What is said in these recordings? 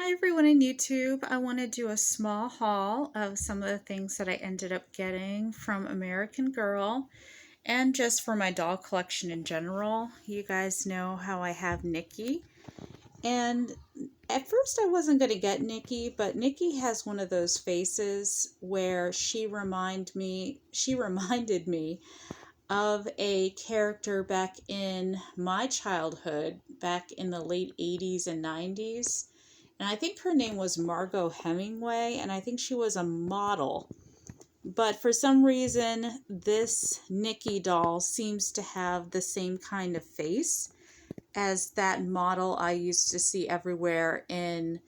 Hi everyone in YouTube. I want to do a small haul of some of the things that I ended up getting from American Girl and just for my doll collection in general. You guys know how I have Nikki. And at first I wasn't going to get Nikki, but Nikki has one of those faces where she reminded me of a character back in my childhood, back in the late 80s and 90s. And I think her name was Margot Hemingway, and I think she was a model. But for some reason, this Nikki doll seems to have the same kind of face as that model I used to see everywhere in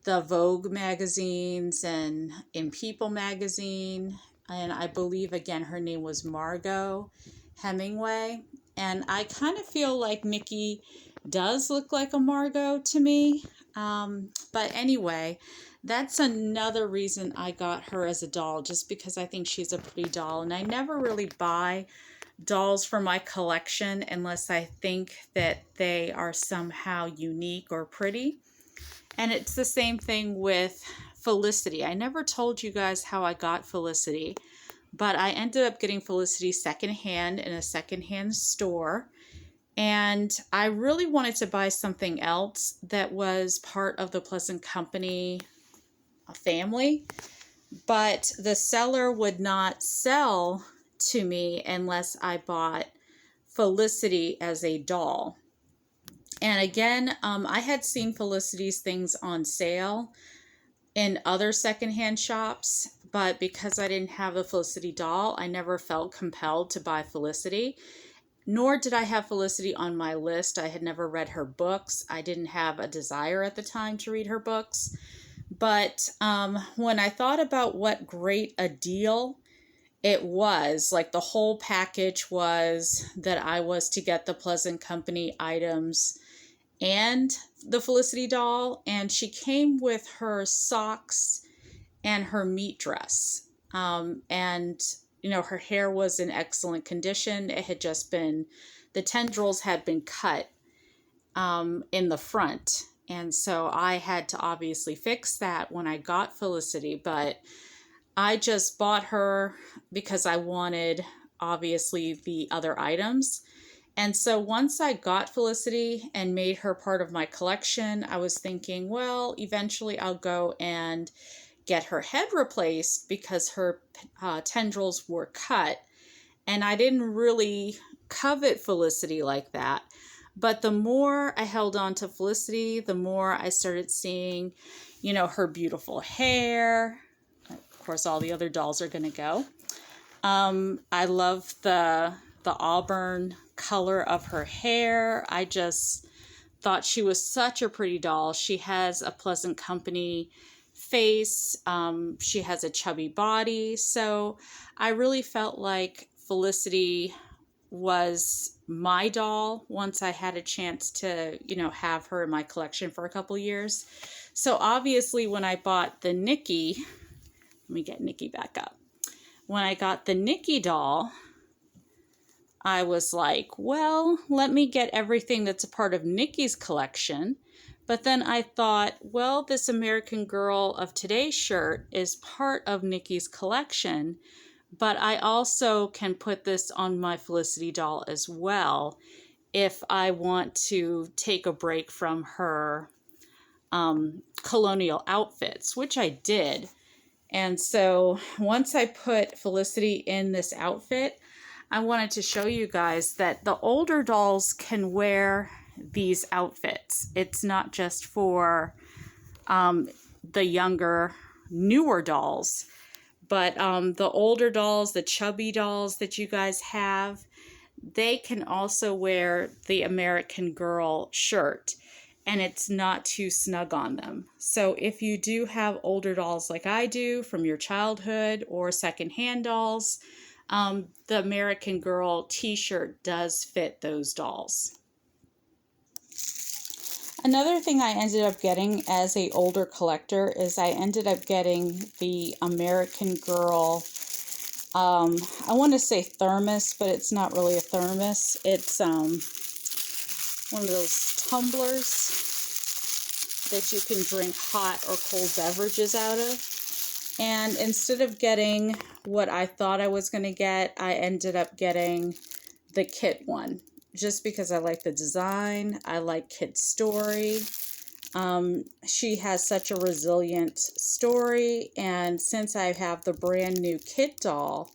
the Vogue magazines and in People magazine. And I believe, again, her name was Margot Hemingway. And I kind of feel like Nikki does look like a Margot to me. But anyway, that's another reason I got her as a doll, just because I think she's a pretty doll. And I never really buy dolls for my collection unless I think that they are somehow unique or pretty. And it's the same thing with Felicity. I never told you guys how I got Felicity, but I ended up getting Felicity secondhand in a secondhand store. And I really wanted to buy something else that was part of the Pleasant Company family, but the seller would not sell to me unless I bought Felicity as a doll. And again, I had seen Felicity's things on sale in other secondhand shops, but because I didn't have the Felicity doll, I never felt compelled to buy Felicity. Nor did I have Felicity on my list. I had never read her books. I didn't have a desire at the time to read her books. But when I thought about what great a deal it was, like the whole package was that I was to get the Pleasant Company items and the Felicity doll, and she came with her socks and her meat dress. And her hair was in excellent condition. It had just been, the tendrils had been cut in the front. And so I had to obviously fix that when I got Felicity, but I just bought her because I wanted, obviously, the other items. And so once I got Felicity and made her part of my collection, I was thinking, well, eventually I'll go and get her head replaced because her tendrils were cut. And I didn't really covet Felicity like that. But the more I held on to Felicity, the more I started seeing, her beautiful hair. Of course, all the other dolls are going to go. I love the auburn color of her hair. I just thought she was such a pretty doll. She has a Pleasant Company face. She has a chubby body. So I really felt like Felicity was my doll once I had a chance to, have her in my collection for a couple years. So obviously when I bought the Nikki, let me get Nikki back up. When I got the Nikki doll, I was like, well, let me get everything that's a part of Nikki's collection. But then I thought, well, this American Girl of Today shirt is part of Nikki's collection, but I also can put this on my Felicity doll as well if I want to take a break from her colonial outfits, which I did. And so once I put Felicity in this outfit, I wanted to show you guys that the older dolls can wear these outfits. It's not just for the younger, newer dolls, but the older dolls, the chubby dolls that you guys have, they can also wear the American Girl shirt, and it's not too snug on them. So if you do have older dolls like I do from your childhood or secondhand dolls, the American Girl t-shirt does fit those dolls. Another thing I ended up getting as a older collector is I ended up getting the American Girl, I want to say thermos, but it's not really a thermos. It's one of those tumblers. that you can drink hot or cold beverages out of. And instead of getting what I thought I was going to get, I ended up getting the Kit one. Just because I like the design, I like Kit's story. She has such a resilient story, and since I have the brand new Kit doll,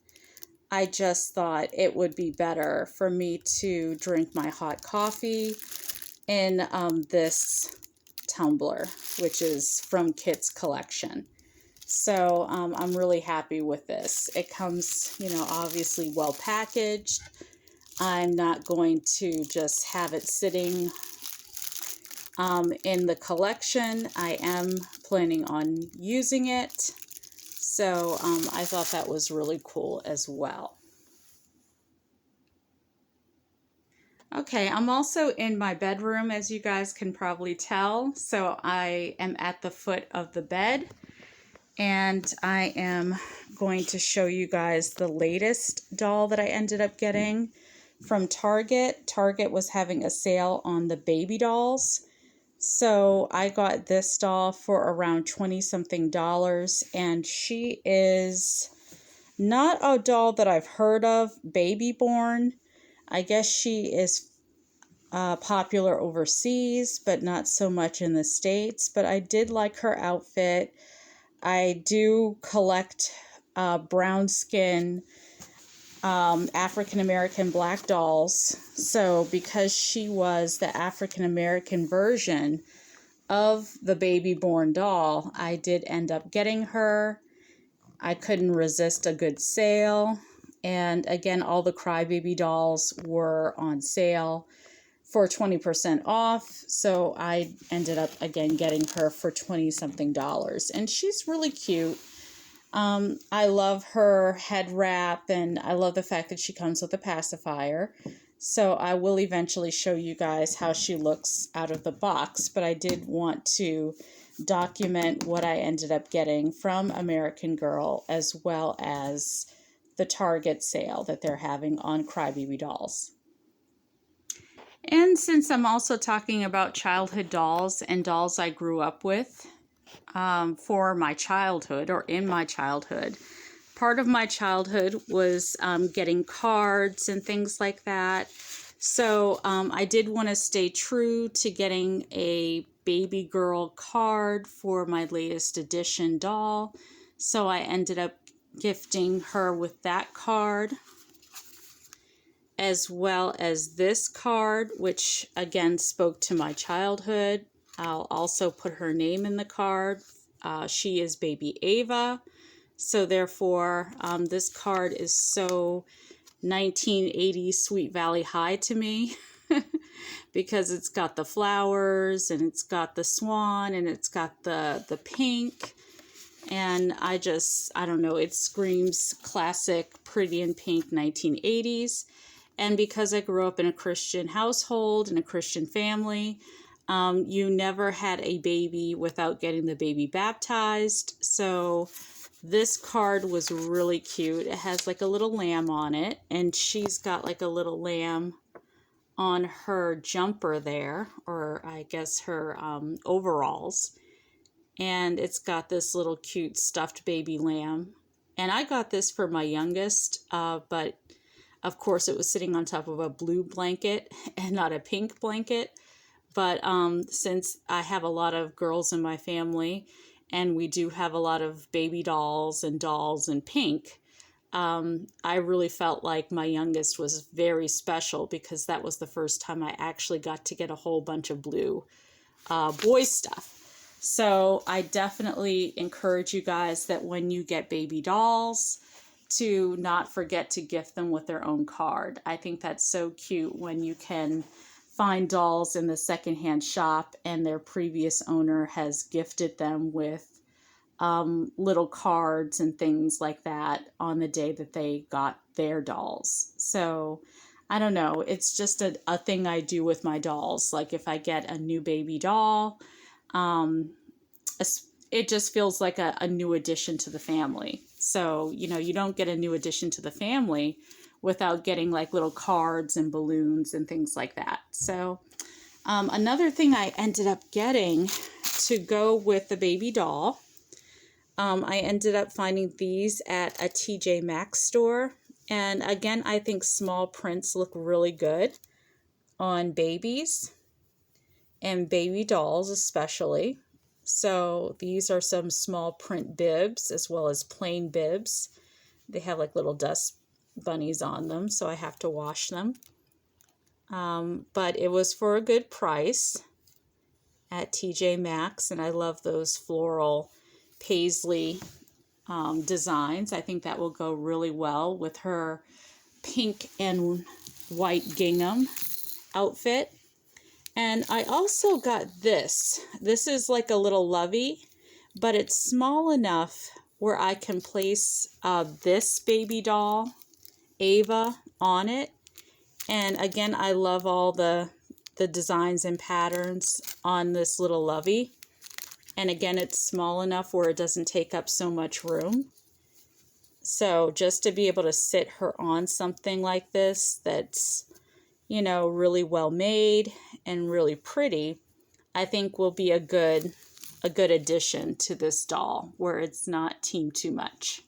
I just thought it would be better for me to drink my hot coffee in this tumbler, which is from Kit's collection. So I'm really happy with this. It comes, obviously well packaged. I'm not going to just have it sitting in the collection. I am planning on using it. So I thought that was really cool as well. Okay, I'm also in my bedroom, as you guys can probably tell. So I am at the foot of the bed. And I am going to show you guys the latest doll that I ended up getting from Target. Target was having a sale on the baby dolls. So I got this doll for around $20-something, and she is not a doll that I've heard of, baby born. I guess she is popular overseas, but not so much in the States. But I did like her outfit. I do collect brown skin African American black dolls. So because she was the African American version of the baby born doll, I did end up getting her. I couldn't resist a good sale. And again, all the crybaby dolls were on sale for 20% off. So I ended up again getting her for $20-something. And she's really cute. I love her head wrap, and I love the fact that she comes with a pacifier. So I will eventually show you guys how she looks out of the box, but I did want to document what I ended up getting from American Girl, as well as the Target sale that they're having on crybaby dolls. And since I'm also talking about childhood dolls and dolls I grew up with for my childhood or in my childhood, part of my childhood was getting cards and things like that. So I did want to stay true to getting a baby girl card for my latest edition doll. So I ended up gifting her with that card, as well as this card, which again spoke to my childhood. I'll also put her name in the card. She is baby Ava. So therefore, this card is so 1980s Sweet Valley High to me because it's got the flowers and it's got the swan and it's got the pink. And I don't know, it screams classic pretty in pink 1980s. And because I grew up in a Christian household, in a Christian family, you never had a baby without getting the baby baptized. So this card was really cute. It has like a little lamb on it, and she's got like a little lamb on her jumper there, or I guess her overalls. And it's got this little cute stuffed baby lamb. And I got this for my youngest, but of course, it was sitting on top of a blue blanket and not a pink blanket. But since I have a lot of girls in my family, and we do have a lot of baby dolls in pink, I really felt like my youngest was very special because that was the first time I actually got to get a whole bunch of blue boy stuff. So I definitely encourage you guys that when you get baby dolls, to not forget to gift them with their own card. I think that's so cute when you can find dolls in the secondhand shop and their previous owner has gifted them with little cards and things like that on the day that they got their dolls. So I don't know, it's just a thing I do with my dolls. Like if I get a new baby doll, it just feels like a new addition to the family. So, you don't get a new addition to the family without getting like little cards and balloons and things like that. So, another thing I ended up getting to go with the baby doll. I ended up finding these at a TJ Maxx store. And again, I think small prints look really good on babies and baby dolls especially. So these are some small print bibs as well as plain bibs. They have like little dust bunnies on them, so I have to wash them. But it was for a good price at TJ Maxx, and I love those floral paisley designs. I think that will go really well with her pink and white gingham outfit. And I also got this. This is like a little lovey, but it's small enough where I can place this baby doll, Ava, on it. And again, I love all the designs and patterns on this little lovey. And again, it's small enough where it doesn't take up so much room. So just to be able to sit her on something like this that's, you know, really well made and really pretty, I think will be a good addition to this doll where it's not teamed too much.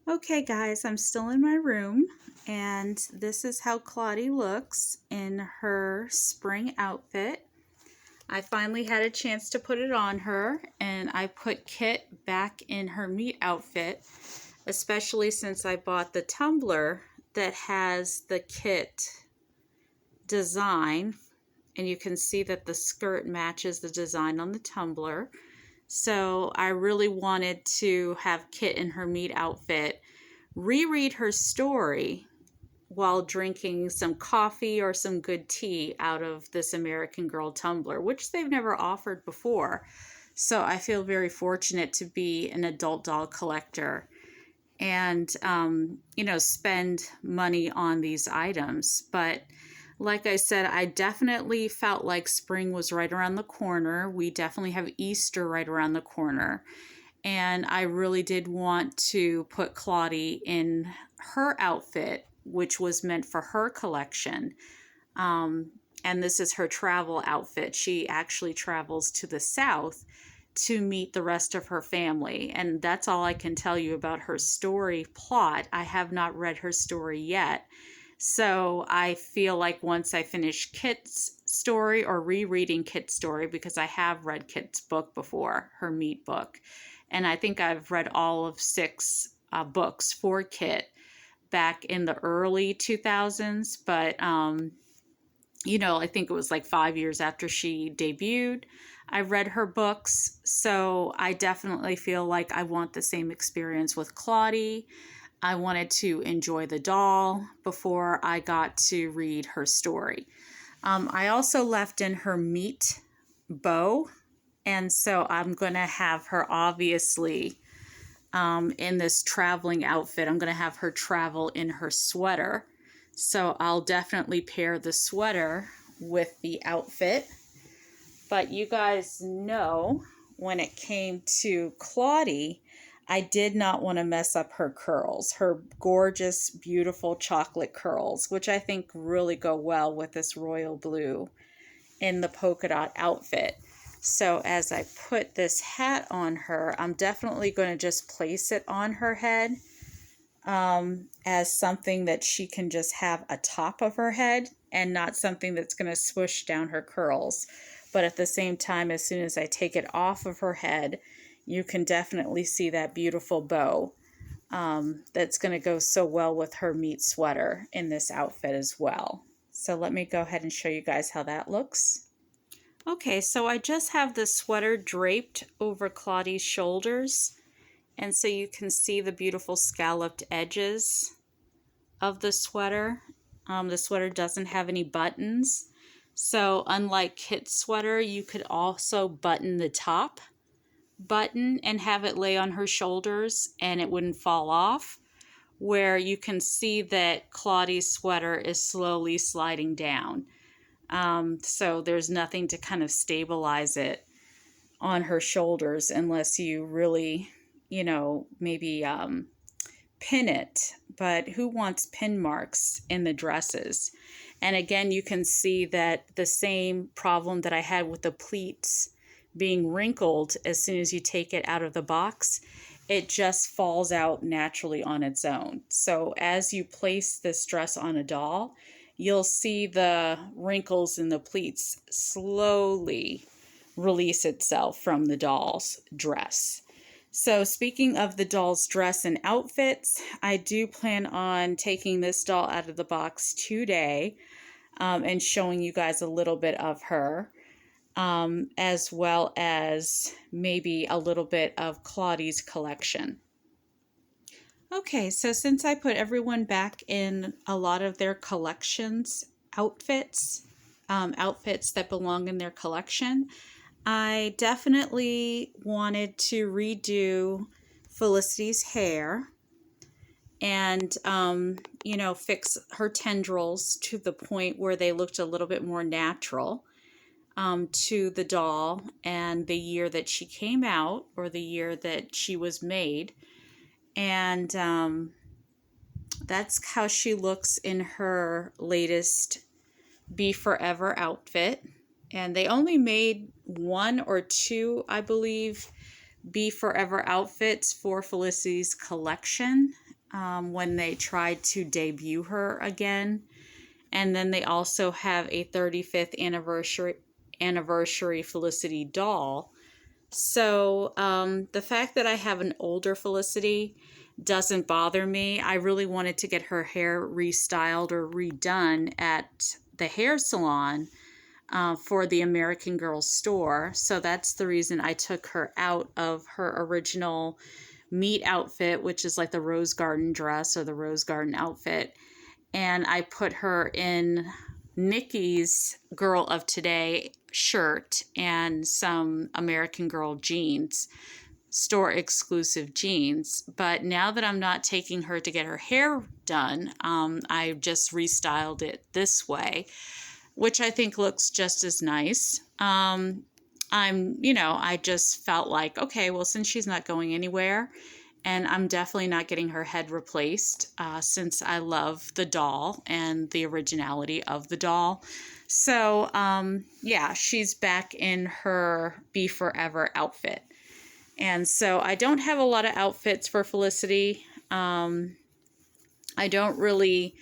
Okay guys, I'm still in my room, and this is how Claudie looks in her spring outfit. I finally had a chance to put it on her, and I put Kit back in her meat outfit, especially since I bought the tumbler that has the Kit design, and you can see that the skirt matches the design on the tumbler. So I really wanted to have Kit in her meat outfit reread her story while drinking some coffee or some good tea out of this American Girl tumbler, which they've never offered before. So I feel very fortunate to be an adult doll collector and, you know, spend money on these items. But like I said, I definitely felt like spring was right around the corner. We definitely have Easter right around the corner. And I really did want to put Claudie in her outfit, which was meant for her collection. And this is her travel outfit. She actually travels to the South to meet the rest of her family. And that's all I can tell you about her story plot. I have not read her story yet. So I feel like once I finish Kit's story, or rereading Kit's story, because I have read Kit's book before, her meat book. And I think I've read all of 6 books for Kit back in the early 2000s. But, you know, I think it was like 5 years after she debuted, I read her books. So I definitely feel like I want the same experience with Claudie. I wanted to enjoy the doll before I got to read her story. I also left in her meat bow. And so I'm going to have her obviously in this traveling outfit. I'm going to have her travel in her sweater. So I'll definitely pair the sweater with the outfit. But you guys know when it came to Claudie, I did not want to mess up her curls, her gorgeous, beautiful chocolate curls, which I think really go well with this royal blue in the polka dot outfit. So as I put this hat on her, I'm definitely going to just place it on her head as something that she can just have atop of her head and not something that's going to swoosh down her curls. But at the same time, as soon as I take it off of her head, you can definitely see that beautiful bow that's going to go so well with her meat sweater in this outfit as well. So let me go ahead and show you guys how that looks. Okay, so I just have the sweater draped over Claudie's shoulders, and so you can see the beautiful scalloped edges of the sweater. The sweater doesn't have any buttons, so unlike Kit's sweater, you could also button the top button and have it lay on her shoulders and it wouldn't fall off, where you can see that Claudie's sweater is slowly sliding down. So there's nothing to kind of stabilize it on her shoulders unless you really, you know, maybe pin it. But who wants pin marks in the dresses? And again, you can see that the same problem that I had with the pleats being wrinkled as soon as you take it out of the box, it just falls out naturally on its own. So as you place this dress on a doll, you'll see the wrinkles in the pleats slowly release itself from the doll's dress. So speaking of the doll's dress and outfits, I do plan on taking this doll out of the box today, and showing you guys a little bit of her, as well as maybe a little bit of Claudie's collection. Okay, so since I put everyone back in a lot of their collections outfits, outfits that belong in their collection, I definitely wanted to redo Felicity's hair and, fix her tendrils to the point where they looked a little bit more natural, to the doll and the year that she came out, or the year that she was made. And that's how she looks in her latest Be Forever outfit. And they only made 1 or 2, I believe, Be Forever outfits for Felicity's collection, when they tried to debut her again. And then they also have a 35th anniversary Felicity doll. So the fact that I have an older Felicity doesn't bother me. I really wanted to get her hair restyled or redone at the hair salon, for the American Girl store. So that's the reason I took her out of her original meet outfit, which is like the Rose Garden dress or the Rose Garden outfit. And I put her in Nikki's Girl of Today shirt and some American Girl jeans, store exclusive jeans. But now that I'm not taking her to get her hair done, I just restyled it this way, which I think looks just as nice. I just felt like, okay, well, since she's not going anywhere, and I'm definitely not getting her head replaced, since I love the doll and the originality of the doll. So, yeah, she's back in her Be Forever outfit. And so I don't have a lot of outfits for Felicity. I don't really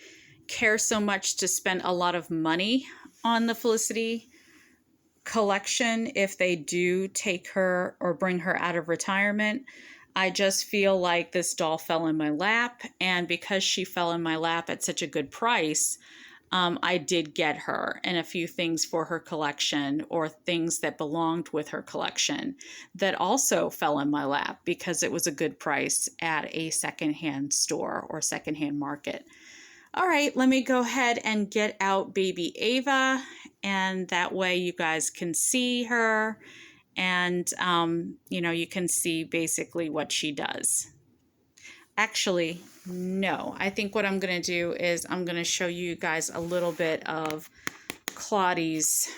care so much to spend a lot of money on the Felicity collection if they do take her or bring her out of retirement. I just feel like this doll fell in my lap, and because she fell in my lap at such a good price, I did get her and a few things for her collection, or things that belonged with her collection that also fell in my lap because it was a good price at a secondhand store or secondhand market. All right, let me go ahead and get out baby Ava, and that way you guys can see her, and you can see basically what she does. Actually, no, I think what I'm going to do is I'm going to show you guys a little bit of Claudie's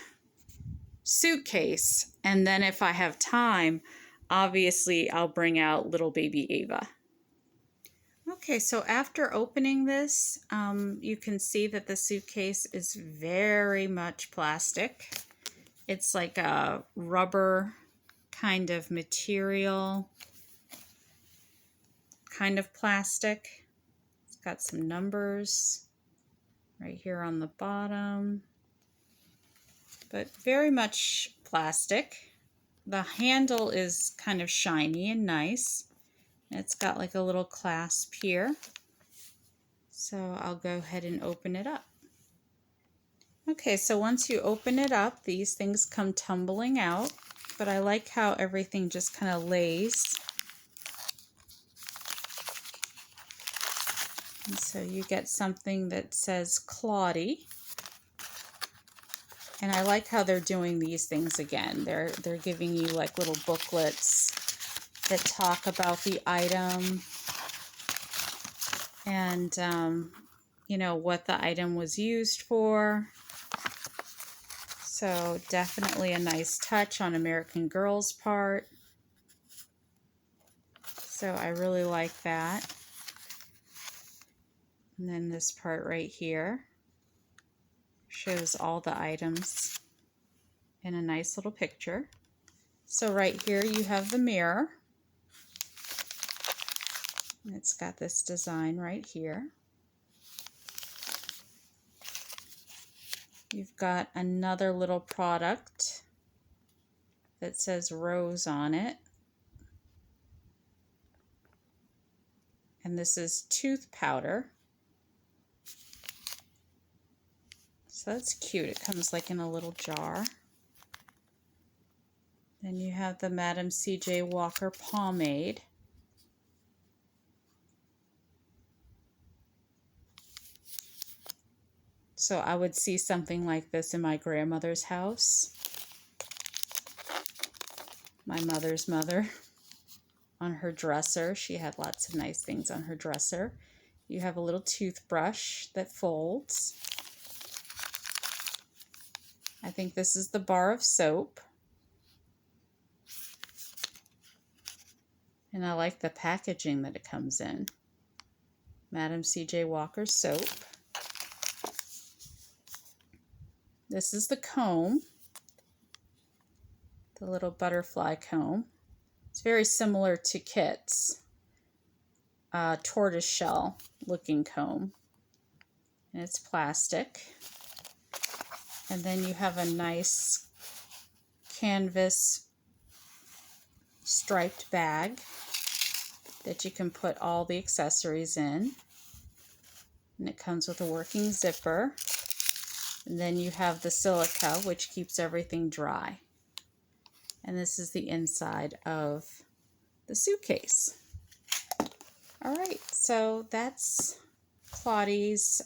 suitcase, and then if I have time, obviously I'll bring out little baby Ava. Okay, so after opening this, you can see that the suitcase is very much plastic. It's like a rubber kind of material, kind of plastic. It's got some numbers right here on the bottom, but very much plastic. The handle is kind of shiny and nice. It's got like a little clasp here. So I'll go ahead and open it up. Okay, so once you open it up, these things come tumbling out, but I like how everything just kind of lays. And so you get something that says Claudie. And I like how they're doing these things again. They're giving you like little booklets that talk about the item and what the item was used for. So definitely a nice touch on American Girl's part. So I really like that. And then this part right here. Shows all the items in a nice little picture. So right here you have the mirror. And it's got this design right here. You've got another little product that says Rose on it. And this is tooth powder. So that's cute. It comes like in a little jar. Then you have the Madam C.J. Walker pomade. So I would see something like this in my grandmother's house. My mother's mother. On her dresser. She had lots of nice things on her dresser. You have a little toothbrush that folds. I think this is the bar of soap. And I like the packaging that it comes in. Madam C.J. Walker soap. This is the comb. The little butterfly comb. It's very similar to Kit's tortoiseshell looking comb. And it's plastic. And then you have a nice canvas striped bag that you can put all the accessories in. And it comes with a working zipper. And then you have the silica, which keeps everything dry. And this is the inside of the suitcase. All right, so that's Claudie's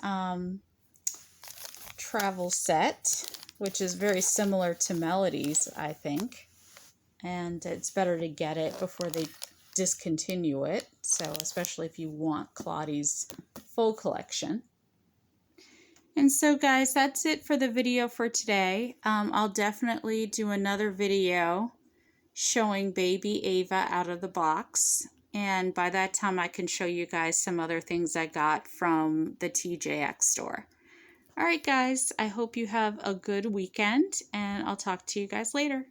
travel set, which is very similar to Melody's, I think. And it's better to get it before they discontinue it. So especially if you want Claudie's full collection. And so guys, that's it for the video for today. I'll definitely do another video showing baby Ava out of the box. And by that time I can show you guys some other things I got from the TJX store. All right guys, I hope you have a good weekend and I'll talk to you guys later.